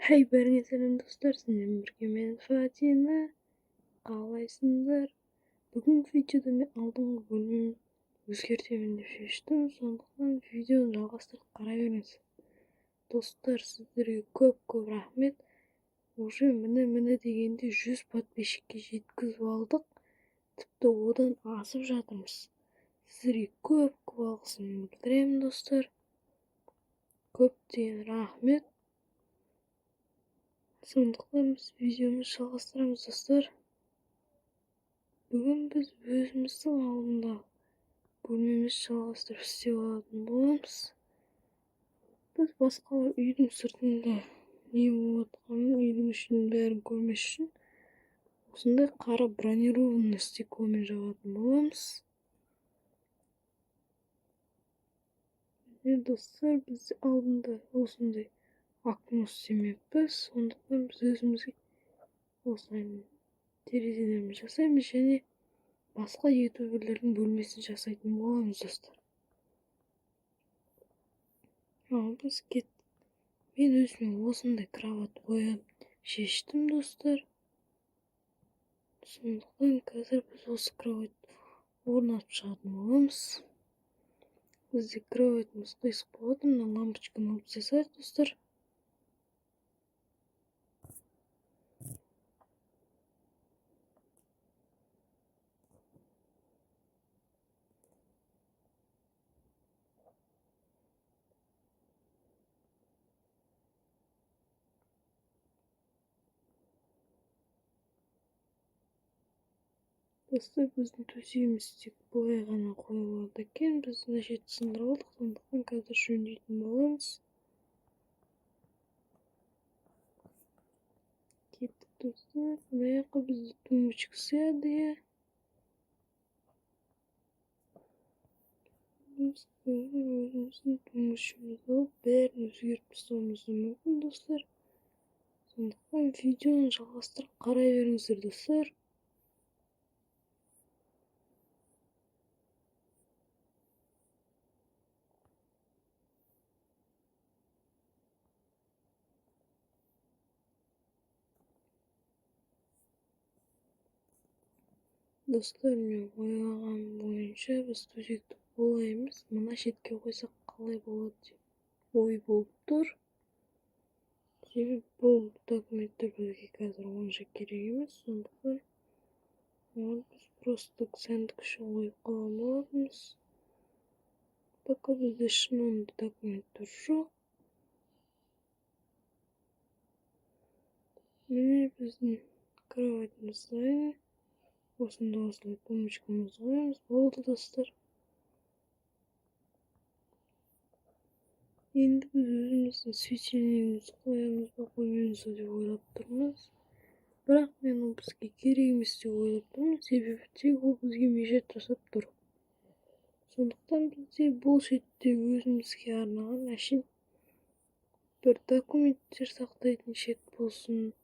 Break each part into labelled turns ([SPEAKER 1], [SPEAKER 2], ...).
[SPEAKER 1] Hey бәріңе сәлем достар, сіздермен бірге мен Фатина. Қалайсыңдар? Бүгінгі видеода мен алдыңғы бөлімін өзгертемін деп шештім, сондықтан видеоны жалғастырып қарай беріңіз. Достар, сіздерге көп рахмет. Уже міне дегенде 100 подписчикке жеткізіп алдық. Тіпті одан асып жатырмыз. Сіздерге көп алғысымды білдіремін достар. Көптен рахмет. Сондықтан біз видеомызды жалғастырамыз достар. Бүгін біз өзіміздің алдында бөлмемізді жалғастырып істеп алатын боламыз. Біз басқа үйдің сыртында не болып жатқанын, үйдің ішінің бәрін көрмес үшін осындай қара бронированный стекломен жабатын боламыз. Достар, біз алдында осындай окно істемеппіз, сондықтан біз өзімізге осылай терезелерін жасаймыз және басқа ютуберлердің бөлмесін жасайтын боламыз достар. Біз мен өзіме осындай кровать қояп шештім достар. Сондықтан қазір біз осы кровать орнатып шығатын боламыз. Бізде кроватьіміз қисық болады, мына лампочканы алып тастайық достар. Достар, біздің төсегіміз тек былай ғана қойылады екен. Біз мына жерді сындырып алдық, сондықтан қазір жөндейтін боламыз. Кеттік достар. Мына жаққа бізді тумбочка сыяды, иә. Біз өзіміздің тумбочкамызды алып бәрін өзгертіп тастауымыз мүмкін достар. Сондықтан видеоны жалғастырып қарай беріңіздер достар. Достар, мен ойлаған бойынша біз төсекті олай емес, мына шетке қойсақ қалай болады деп ой болып тұр. Себебі бұл документтер бізге қазір онша керек емес, сондықтан біз просто сәндік үшін қойып қалған болатынбыз. Пока бізде шынында документтер жоқ. Міне біздің кроватьіміз дайын. Осында осылай тумбочкамызды қоямыз, болды достар. Енді біз өзіміздің светильнигімізді қоямыз ба қоймаймыз ба деп ойлап тұрмыз. Бірақ мен ол бізге керек емес деп ойлап тұрмын, себебі тек ол бізге мешіт жасап тұр. Сондықтан бізде бұл шетте өзімізге арналған әшейін бір документтер сақтайтын шет болсын,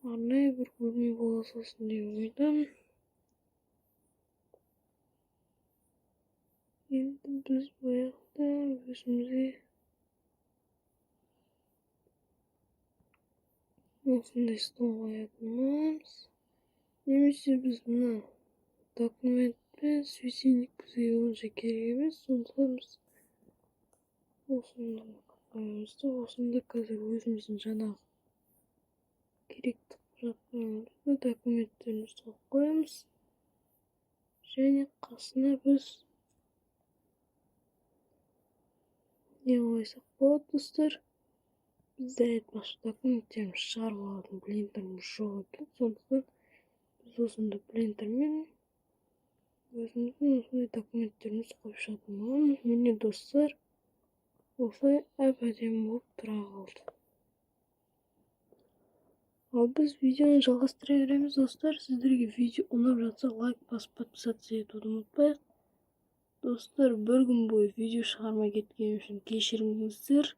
[SPEAKER 1] арнайы бір бөлме бола салсын деп ойладым. Енді біз баяғыда өзімізге осындай стол қоятын боламыз. Немесе біз мына документ пен светильник бізге онша керек емес, сондықтан біз осында қоямыз да осында қазір өзіміздің жаңағы керекті құжаттарымызды, документтерімізді қоямыз. Және қасына біз не қойсақ болады достар. Бізде айтпақшы документтерімізді шығарып алатын принтеріміз жоқ екен, сондықтан біз осында принтермен өзіміздің осындай документтерімізді қойып шығатын боламыз. Міне достар, осылай әп-әдемі болып тұра қалды. Ал біз видеоны жалғастыра береміз достар. Сіздерге видео ұнап жатса лайк басып подписаться етуді ұмытпайық. Достар, бір күн бойы видео шығармай кеткенім үшін кешіріңіздер.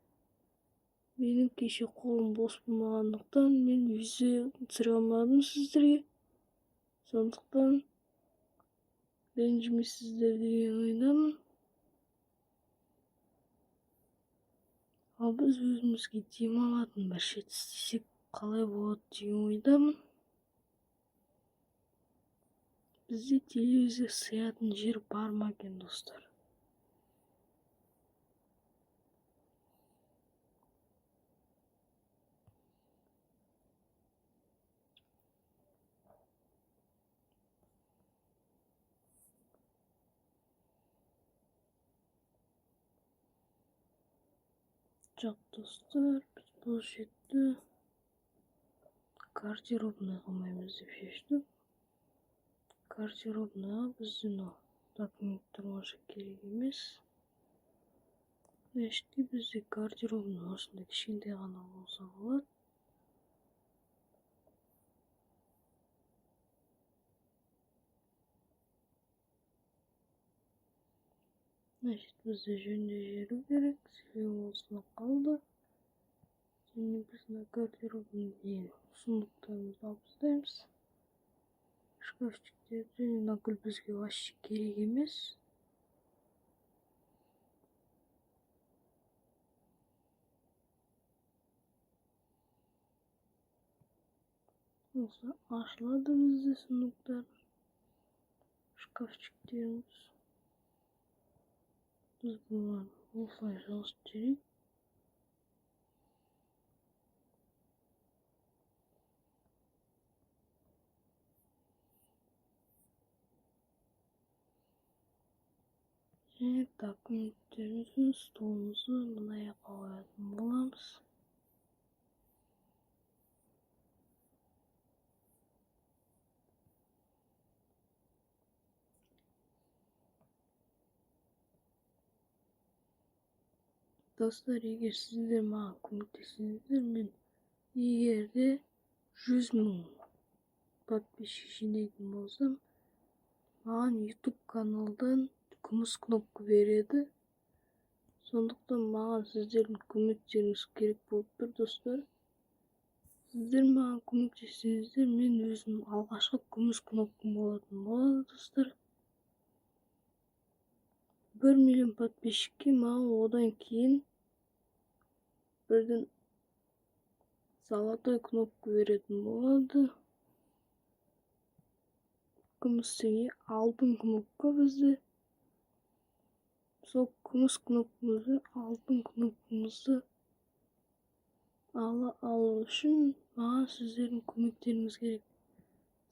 [SPEAKER 1] Менің кеше қолым бос болмағандықтан мен видео түсіре алмадым сіздерге. Сондықтан ренжімейсіздер деген ойдамын. Ал біз өзімізге демалатын бір шет істесек қалай болады деген ойдамын. Бізде телевизор сыятын жер бар ма екен, достар? Жоқ, достар, біз бұл жерді гардеробный қылмаймыз деп шештік. Гардеробныйға біздің документтер онша керек емес. Значит, бізде гардеробный осындай кішкентай ғана болса болады. Значит, бізде жөнді жеру керек. Себебі осыны қалды. Және біздің гардеробный деген сундықтарымызды алып тастаймыз. Шкафчиктерді және нақыл бізге вообще керек емес. Осы ашылады бізде сундықтар, шкафчиктеріміз. Біз бұларды осылай жылжытып жіберейік. Және документтеріміздің столымызды мына жаққа қоятын боламыз. Достар, егер сіздер маған көмектессеңіздер, мен егерде 100 000 подписчик жинайтын болсам, маған YouTube каналдан күміс кнопка береді. Сондықтан маған сіздердің көмектеріңіз керек болып тұр, достар. Сіздер маған көмектессеңіздер, мен өзім алғашқы күміс кнопкам болатын болады, достар. 1 миллион подписчикке маған одан кейін бірден золотой кнопка беретін болады. Күмістегі алтын кнопка бізде. Сол күміс кнопкамызды, алтын кнопкамызды алу үшін маған сіздердің көмектеріңіз керек.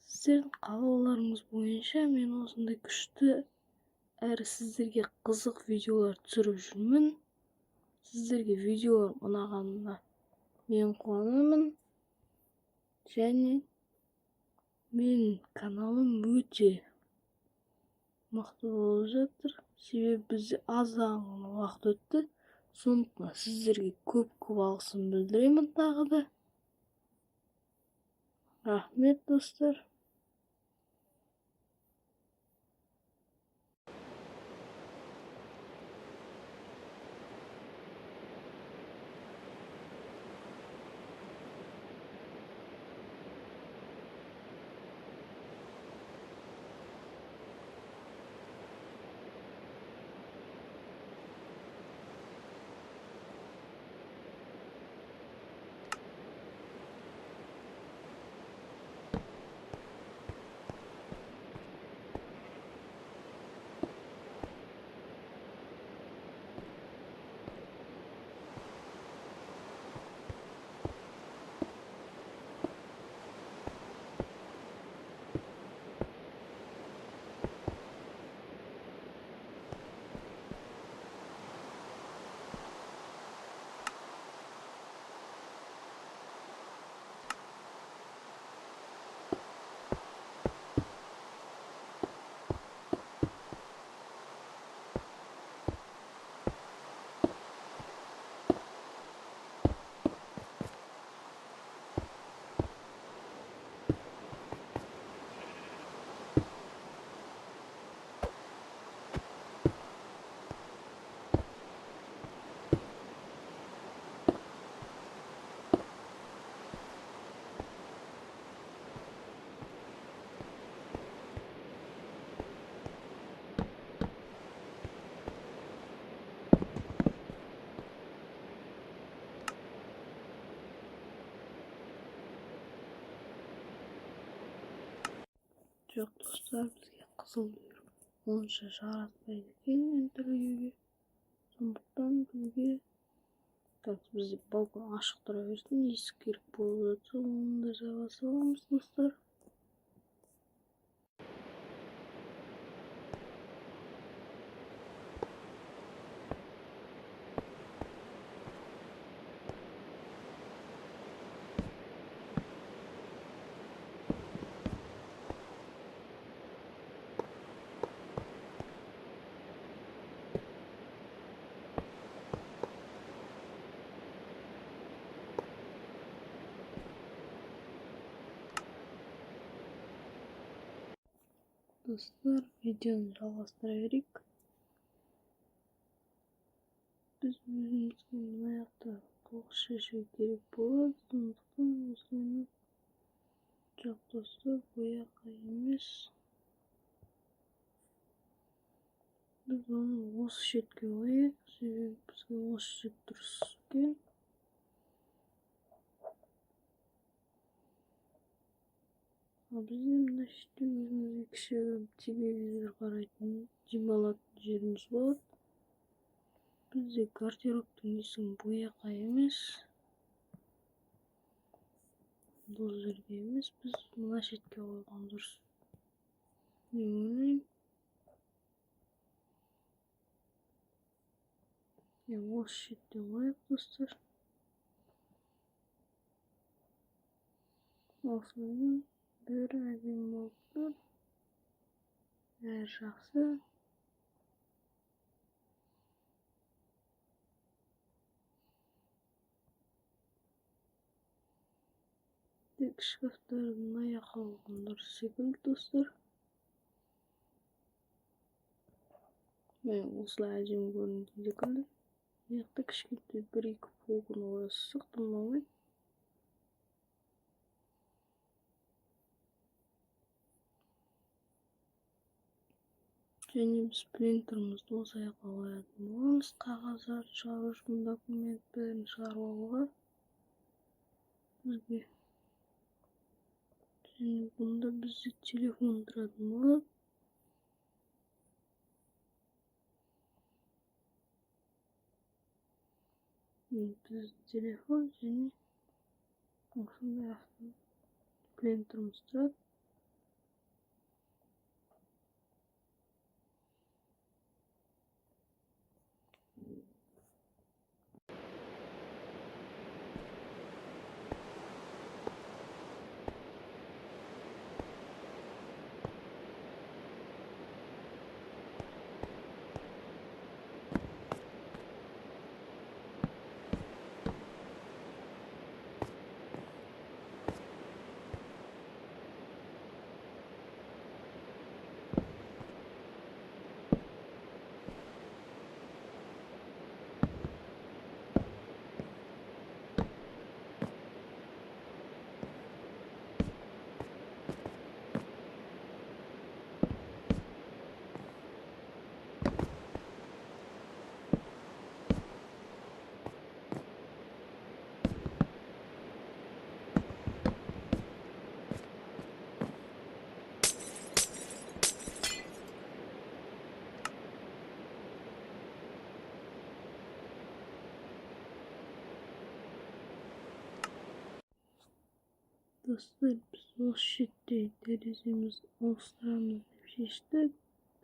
[SPEAKER 1] Сіздердің қалауларыңыз бойынша мен осындай күшті әрі сіздерге қызық видеолар түсіріп жүрмін. Сіздерге видеолар ұнағанына мен қуанамын. Және менің каналым өте мықты болып жатыр. Себебі бізде аздан уақыт өтті. Сондықтан сіздерге көп алғысым білдіремін тағы да. Рахмет, достар. Жоқ достар, бізге қызыл бұйрық онша жараспайды екен интервьюге. Сондықтан бізге бізде балкон ашық тұра берсін, есік керек болып жатса оны да жаба саламыз достар. Достар, видеоны жалғастыра берейік. Біз өзімізге мына жақта қоқыс шашу керек болады. Сондықтан осыны жоқ достар, бояққа емес. Біз оны осы шетке қояйық, себебі бізге осы шет дұрыс екен. Бізде мына жерде өзімізге кішігірім телевизор қарайтын демалатын жеріміз болады. Бізде гардеробтың несін бояққа емес, бұл жерге емес, біз мына шетке қойған дұрыс. Мен ойлаймын. Осы шетте қояйық достар. Осының бәрі әдемі болып тұр. Бәрі жақсы. Тек шкафтардың аяқ қойған дұрыс секілді достар. Мен осылай әдемі көрінді секілді. Мықты кішкентай бір-екі полканы қойсақ болмайды. Және біз принтерімізді осы аяққа қоятын боламыз. Қағаздарды шығару үшін документтерін шығарып алуға бізге. Және бұнда бізде телефон тұратын болады. Бізде телефон және осындай принтеріміз тұрады. Достар, біз осы шетте тереземізді ауыстырамыз деп шештік.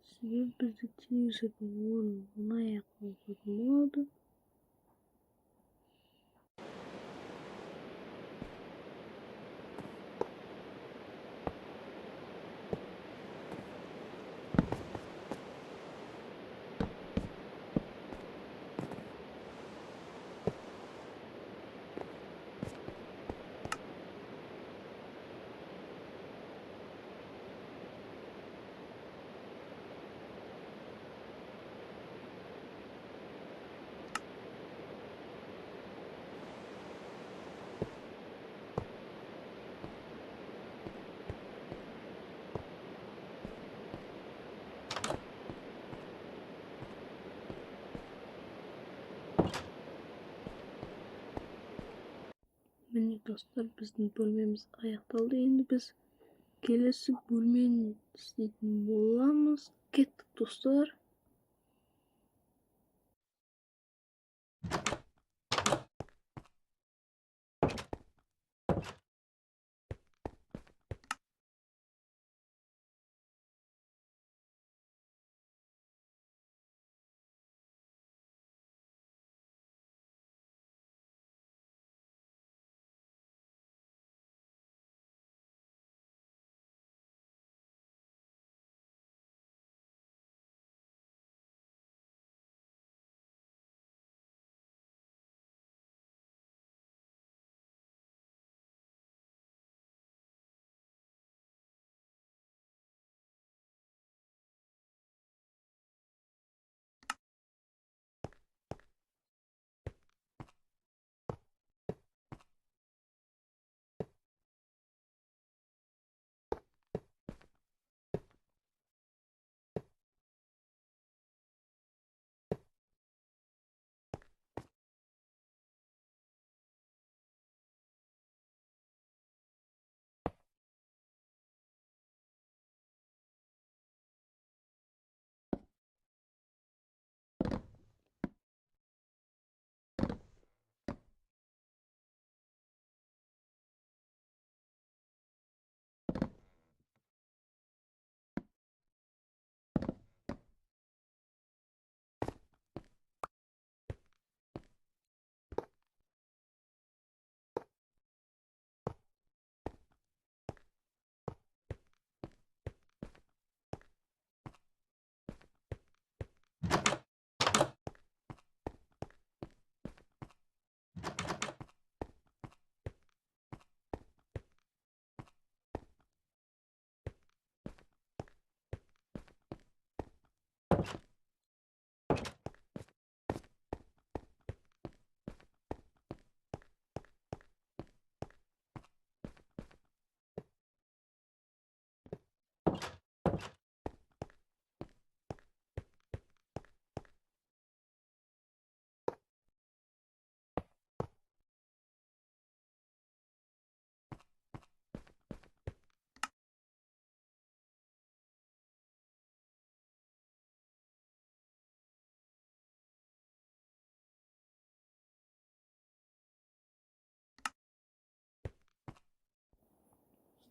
[SPEAKER 1] Себебі бізде телевизордың орнын мына жаққа қоюға болады. Міне достар, біздің бөлмеміз аяқталды. Енді біз келесі бөлмені істейтін боламыз. Кеттік достар.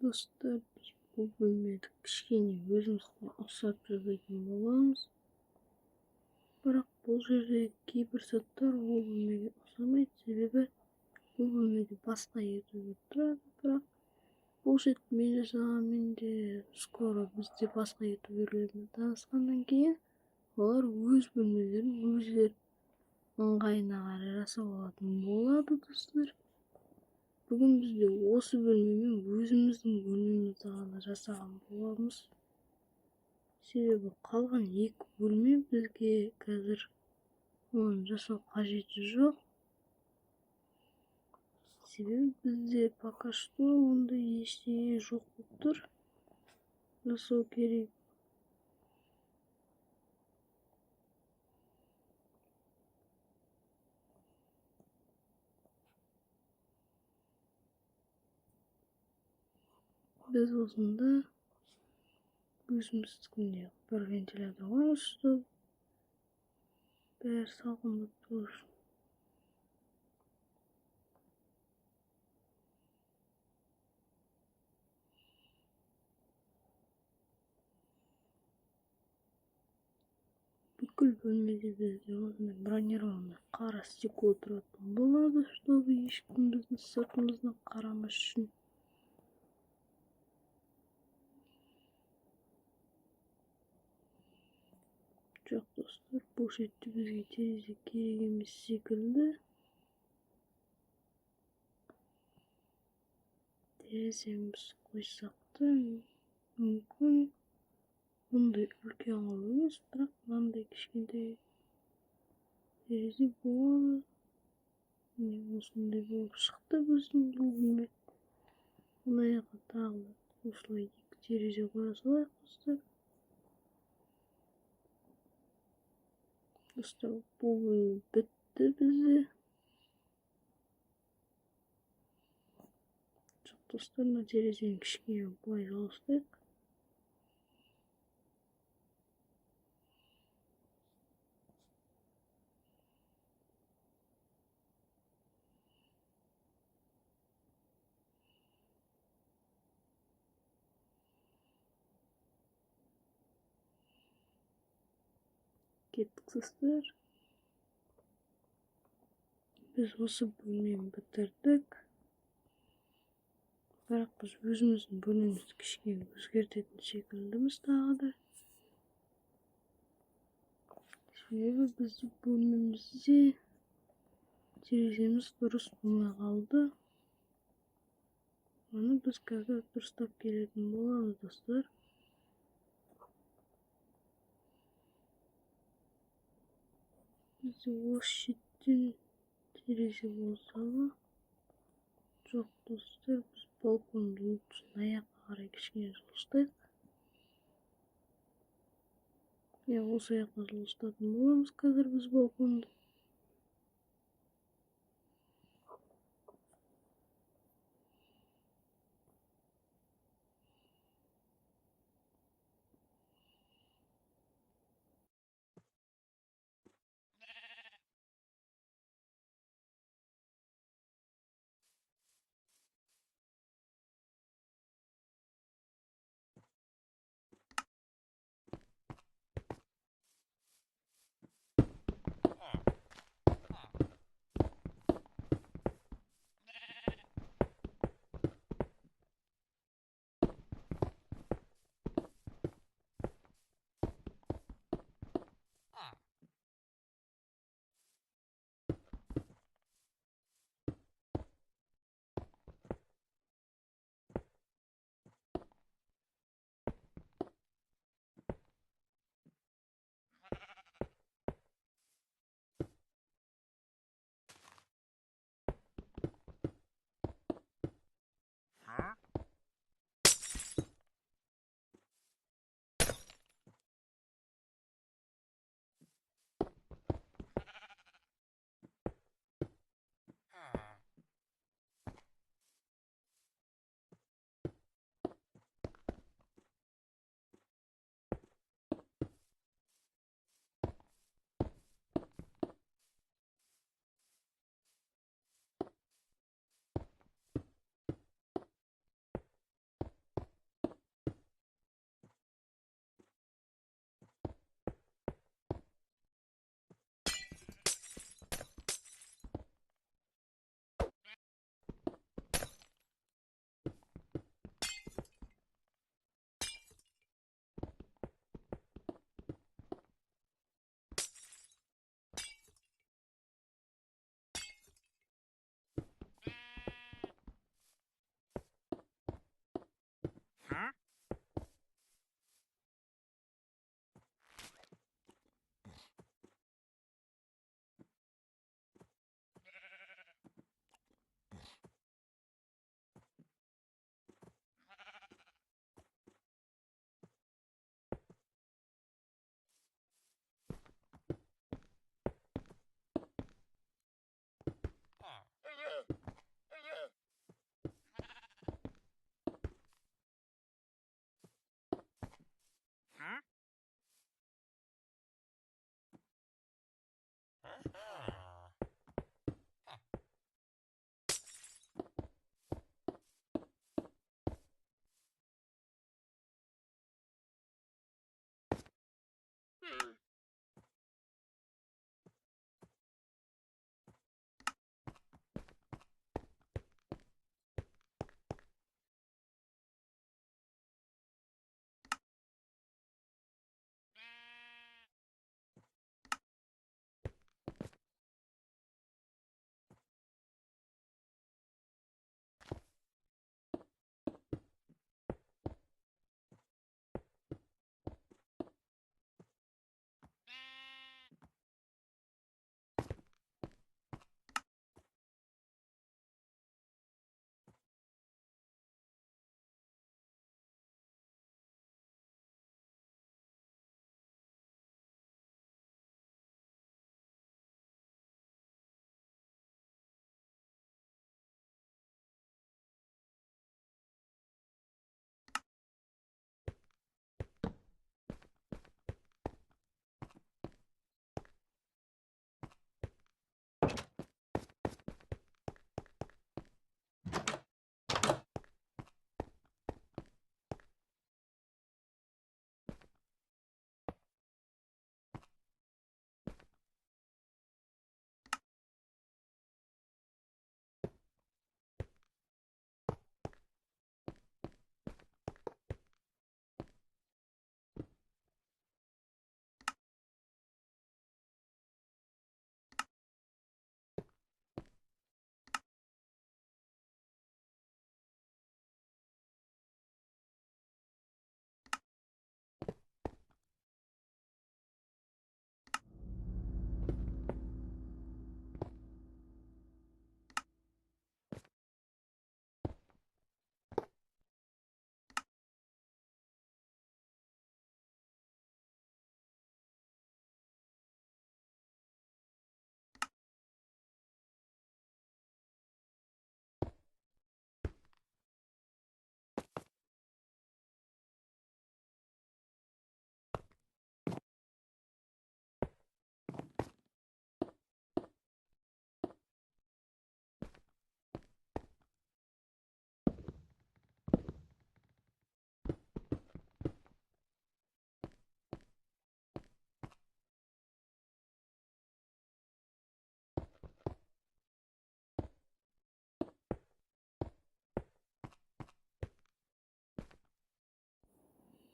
[SPEAKER 1] Dostlar, biz bu bölmede kішкене өзімізге ұқсап жасайтын боламыз. Бірақ бұл жерде кейбір заттар ол бөлмеге ұқсамайды, себебі бұл бөлмеде басқа етуге тұрады. Бірақ бұл жет мен жасағанмен де скоро бізде басқа етулермен танысқаннан кейін олар өз бөлмелерін өздері ыңғайына қарай жасап алатын болады достар. Бүгін бізде осы бөлмемен өзіміздің бөлмемізді ғана жасаған боламыз. Себебі қалған екі бөлме бізге қазір оны жасау қажеті жоқ. Себебі бізде пока что ондай ештеңе жоқ болып тұр. Жасау керек. Біз осында өзіміздікінде бір вентилятор қоймыз, чтобы бәрі салқындап тұру үшін. Бүкіл бөлмеде бізде осындай бронированный қара стекло тұратын болады, чтобы ешкім біздің сыртымыздан қарамас үшін. Жоқ достар, бұл жерде бізге терезе керек емес секілді. Тереземіз қойсақ та мүмкін бұндай үлкен қылу емес, бірақ мынандай кішкентай терезе болады. Осындай болып шықты біздің бұл бөлме. Мына жаққа тағы да осылай екі терезе қоя салайық достар. Достар, бұл бөлме бітті бізде. Жоқ тустарына терезенин кичине былай салыштык. Кеттик достор. Biz осы бөлмені бітірдік. Бірақ біз өзіміздің бөлмемізді кішкене өзгертетін секілдіміз тағы да. Себебі біздің бөлмемізде тереземіз дұрыс болмай қалды. Оны біз қазір дұрыстап келетін боламыз достар. Бізде осы шеттен терезе болса ба? Жоқ достар, біз балконды лучше аяққа қарай кішкене жылыстайық. Осы аяққа жылыстатын боламыз қазір біз балконды.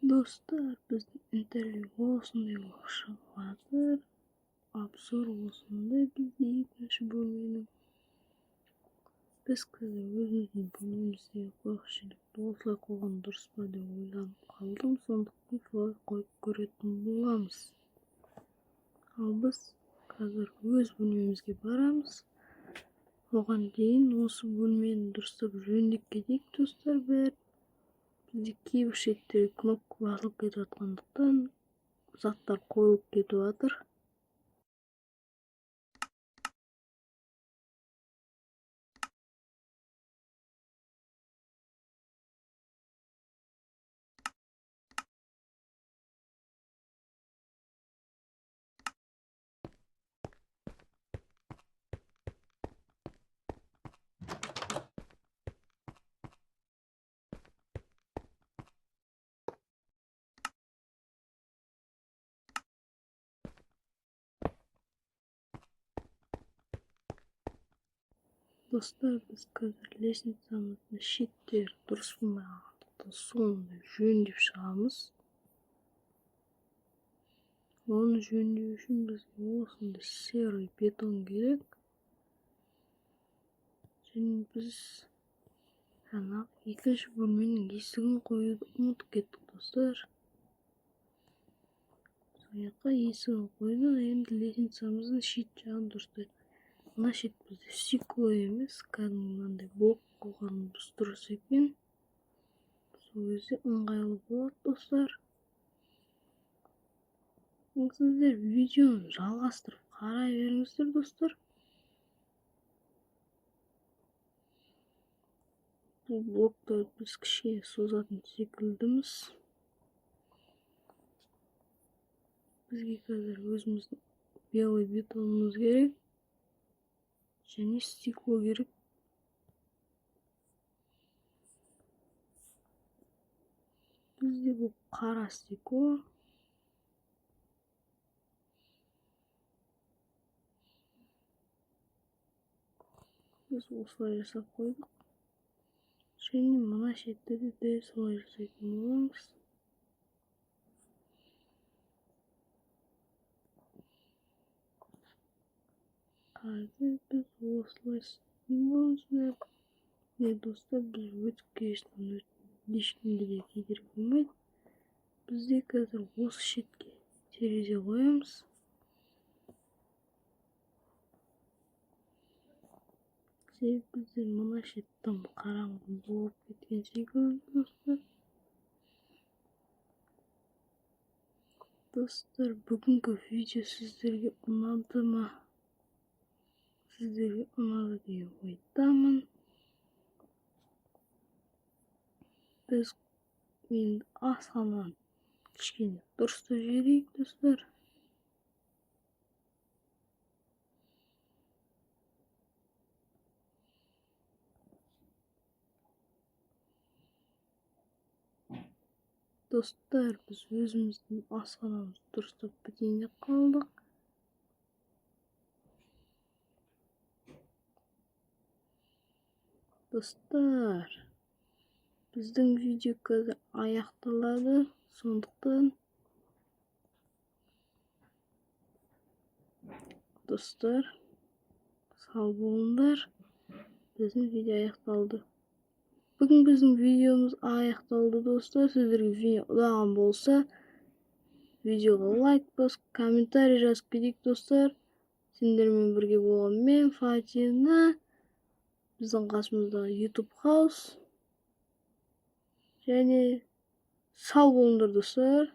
[SPEAKER 1] Dostlar, bizning intervyu osonday o'xshab hozir obzor bo'lsin-da bizning ikkinchi bo'lmaydi. Biz o'zimizning bo'lmamizga qo'rqishlikda o'zlab qo'ygan durustmi deb o'ylanib qoldim. So'ndaqdan shulay qo'yib ko'rayotgan bo'lamiz. Biz hozir o'z bo'lmamizga boramiz. Oған дейін осы бөлмені дұрыстап жөндеп кетейік достар. Бізде кейбір шеттері кнопка басылып кетіп жатқандықтан заттар қойылып кетіп жатыр. Достар, біз қазір лестницамыздың шеттері дұрыс болмағандықтан соны жөндеп шығамыз. Оны жөндеу үшін бізге осындай серый бетон керек. Және біз екінші бөлменің есігін қоюды ұмытып кеттік достар. Сояққа есігін қойдық, енді лестницамыздың шет жағын дұрыстайық. Мына шет бізде стекло емес, кәдімгідей блок қойғанымыз дұрыс екен. Сол кезде ыңғайлы болады достар. Сіздер видеоны жалғастырып қарай беріңіздер достар. Бұл блоктарды біз кішкене созатын секілдіміз. Бізге қазір өзіміздің белый бетонымыз керек. Және стекло керек. Бізде бұл қара стекло. Біз осылай жасап қойдық. Және мына шетті де солай жасайтын боламыз. Қазір біз осылай істейтін боламыз. Достар, біз өтіп келе ешкімге де кедергі болмайды. Бізде қазір осы шетке терезе қоямыз. Себебі бізде мына шеттен қараңғы болып кеткен секілді достар. Достар, бүгінгі видео сіздерге ұнады ма? Сіздерге ұнады деген ойдамын. Біз енді асхананы кішкене дұрыстап жіберейік достар. Достар, біз өзіміздің асханамызды дұрыстап бітейін деп қалдық. Достар, біздің видео қазір аяқталады. Сондықтан достар, сау болыңдар. Біздің видео аяқталды. Бүгін біздің видеомыз аяқталды достар. Сіздерге видео ұнаған болса, видеоға лайк басып, комментарий жазып кетейік достар. Сендермен бірге болған мен Фатина. Біздің қасымызда YouTube House. Және сау болыңдар достар.